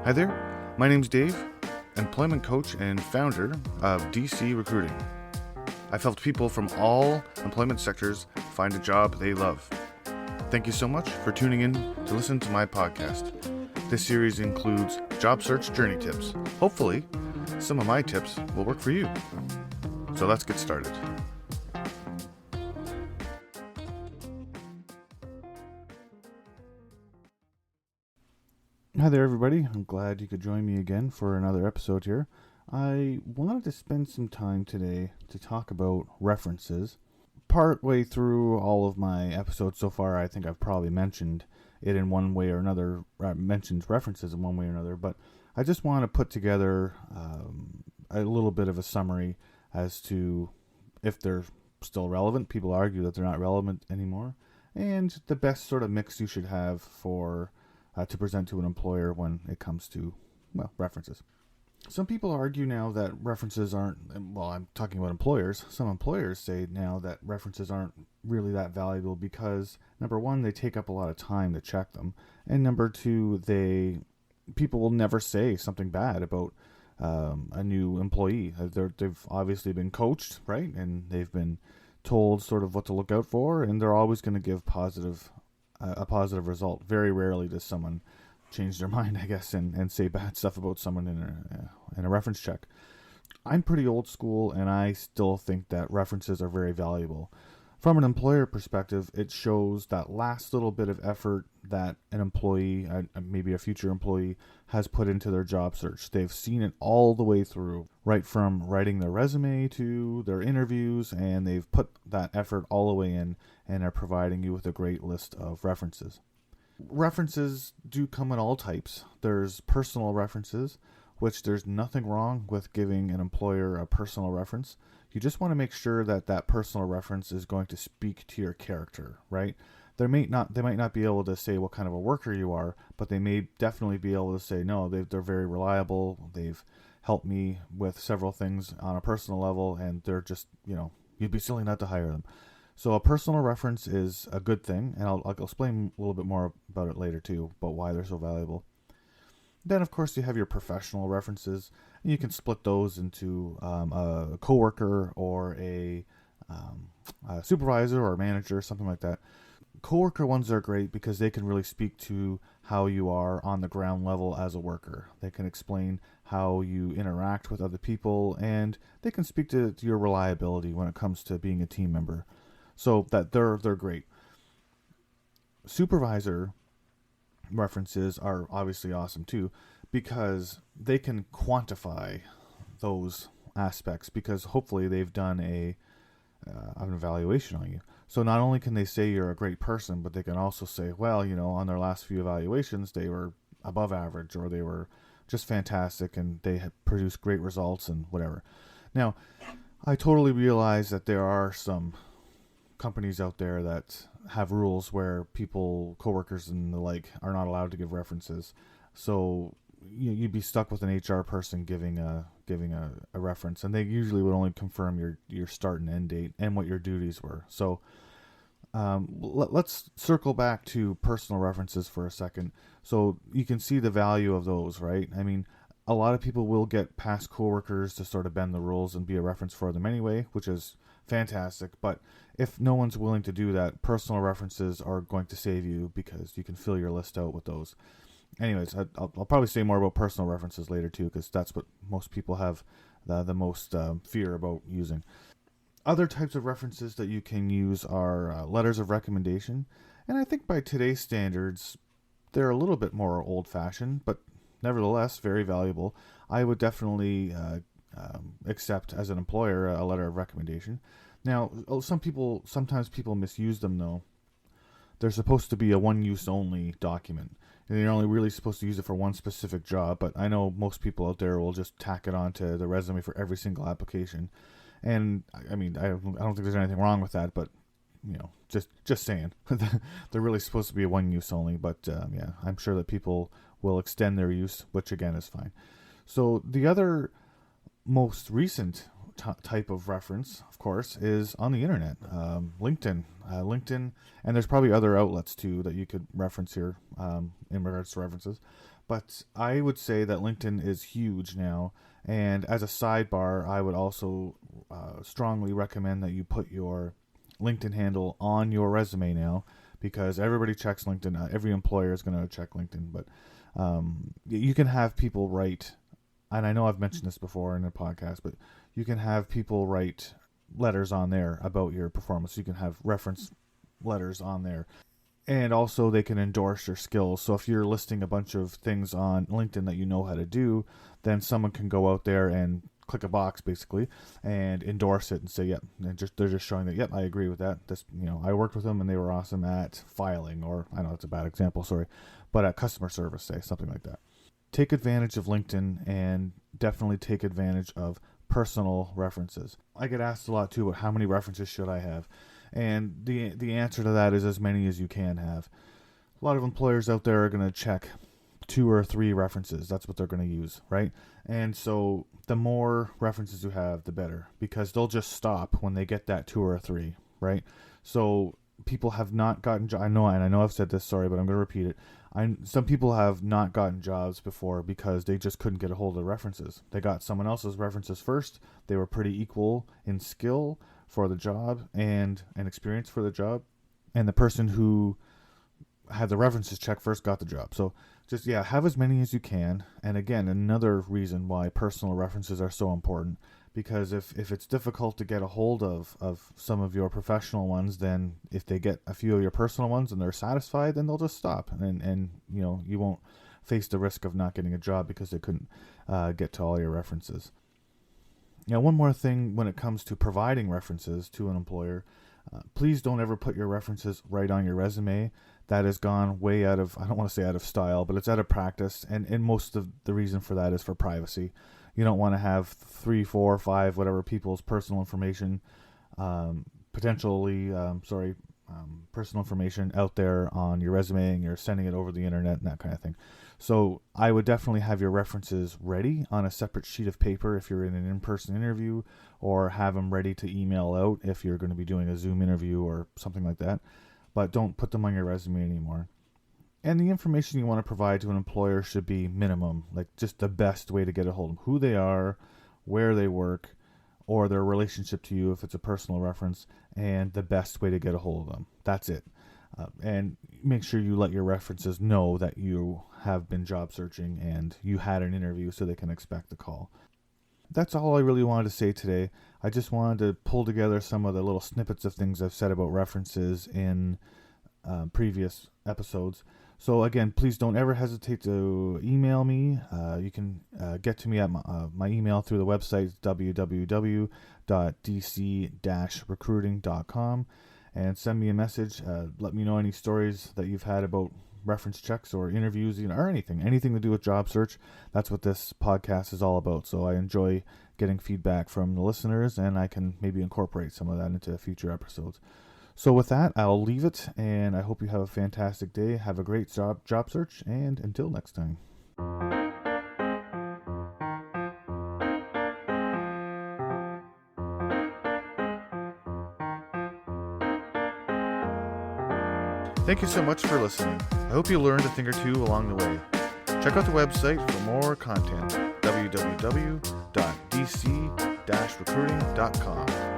Hi there, my name's Dave, employment coach and founder of DC Recruiting. I've helped people from all employment sectors find a job they love. Thank you so much for tuning in to listen to my podcast. This series includes job search journey tips. Hopefully, some of my tips will work for you. So let's get started. Hi there, everybody. I'm glad you could join me again for another episode here. I wanted to spend some time today to talk about references. Partway through all of my episodes so far, I think I've probably mentioned it in one way or another, mentioned references in one way or another, but I just want to put together a little bit of a summary as to if they're still relevant. People argue that they're not relevant anymore, and the best sort of mix you should have for to present to an employer when it comes to, references. Some people argue now that references aren't, I'm talking about employers. Some employers say now that references aren't really that valuable because, number one, they take up a lot of time to check them, and number two, people will never say something bad about a new employee. They've obviously been coached, right, and they've been told sort of what to look out for, and they're always going to give a positive result. Very rarely does someone change their mind, I guess, and say bad stuff about someone in a reference check. I'm pretty old school, and I still think that references are very valuable. From an employer perspective, it shows that last little bit of effort that an employee, maybe a future employee, has put into their job search. They've seen it all the way through, right from writing their resume to their interviews, and they've put that effort all the way in and are providing you with a great list of references. References do come in all types. There's personal references, which there's nothing wrong with giving an employer a personal reference. You just want to make sure that that personal reference is going to speak to your character, right? They might not be able to say what kind of a worker you are, but they may definitely be able to say, no, they're very reliable. They've helped me with several things on a personal level, and they're just, you'd be silly not to hire them. So a personal reference is a good thing, and I'll explain a little bit more about it later too, about why they're so valuable. Then, of course, you have your professional references, and you can split those into a coworker or a supervisor or a manager, something like that. Coworker ones are great because they can really speak to how you are on the ground level as a worker. They can explain how you interact with other people, and they can speak to your reliability when it comes to being a team member. So that they're great. Supervisor references are obviously awesome too, because they can quantify those aspects, because hopefully they've done an evaluation on you. So not only can they say you're a great person, but they can also say, well, on their last few evaluations, they were above average, or they were just fantastic, and they had produced great results and whatever. Now, I totally realize that there are some companies out there that have rules where coworkers and the like, are not allowed to give references. So you'd be stuck with an HR person giving a reference, and they usually would only confirm your start and end date and what your duties were. So let's circle back to personal references for a second. So you can see the value of those, right? I mean, a lot of people will get past coworkers to sort of bend the rules and be a reference for them anyway, which is fantastic. But if no one's willing to do that, personal references are going to save you, because you can fill your list out with those. Anyways, I'll probably say more about personal references later too, because that's what most people have the most fear about using. Other types of references that you can use are letters of recommendation, and I think by today's standards, they're a little bit more old-fashioned, but nevertheless very valuable. I would definitely accept as an employer a letter of recommendation. Now, sometimes people misuse them though. They're supposed to be a one-use only document, and you're only really supposed to use it for one specific job, but I know most people out there will just tack it onto the resume for every single application. And I mean, I don't think there's anything wrong with that, but just saying. They're really supposed to be a one-use only, but I'm sure that people will extend their use, which again is fine. So the other most recent type of reference, of course, is on the internet. LinkedIn, and there's probably other outlets too that you could reference here in regards to references. But I would say that LinkedIn is huge now. And as a sidebar, I would also strongly recommend that you put your LinkedIn handle on your resume now, because everybody checks LinkedIn. Every employer is going to check LinkedIn. But you can have people write, and I know I've mentioned this before in a podcast, but you can have people write letters on there about your performance. You can have reference letters on there. And also they can endorse your skills. So if you're listing a bunch of things on LinkedIn that you know how to do, then someone can go out there and click a box basically and endorse it and say, yep, and they're just showing that, yep, I agree with that. This, I worked with them and they were awesome at filing, or I know it's a bad example, sorry, but at customer service, say, something like that. Take advantage of LinkedIn, and definitely take advantage of personal references. I get asked a lot too about how many references should I have. And the answer to that is as many as you can have. A lot of employers out there are going to check 2 or 3 references. That's what they're going to use, right? And so the more references you have, the better, because they'll just stop when they get that 2 or 3, right? So people have not gotten, I know I've said this, sorry, but I'm going to repeat it. Some people have not gotten jobs before because they just couldn't get a hold of references. They got someone else's references first. They were pretty equal in skill for the job and experience for the job, and the person who had the references checked first got the job. So just, have as many as you can. And again, another reason why personal references are so important, because if it's difficult to get a hold of some of your professional ones, then if they get a few of your personal ones and they're satisfied, then they'll just stop, and you won't face the risk of not getting a job because they couldn't get to all your references. Now, one more thing when it comes to providing references to an employer, please don't ever put your references right on your resume. That has gone way out of, I don't want to say out of style, but it's out of practice. And most of the reason for that is for privacy. You don't want to have 3, 4, 5, whatever people's personal information, personal information out there on your resume, and you're sending it over the internet and that kind of thing. So I would definitely have your references ready on a separate sheet of paper if you're in an in-person interview, or have them ready to email out if you're going to be doing a Zoom interview or something like that. But don't put them on your resume anymore. And the information you want to provide to an employer should be minimum, like just the best way to get a hold of them, who they are, where they work, or their relationship to you if it's a personal reference, and the best way to get a hold of them. That's it. And make sure you let your references know that you have been job searching and you had an interview, so they can expect the call. That's all I really wanted to say today. I just wanted to pull together some of the little snippets of things I've said about references in previous episodes. So again, please don't ever hesitate to email me. You can get to me at my email through the website, www.dc-recruiting.com, and send me a message. Let me know any stories that you've had about reference checks or interviews, or anything to do with job search. That's what this podcast is all about. So I enjoy getting feedback from the listeners, and I can maybe incorporate some of that into future episodes. So with that, I'll leave it, and I hope you have a fantastic day. Have a great job search, and until next time. Thank you so much for listening. I hope you learned a thing or two along the way. Check out the website for more content, www.dc-recruiting.com.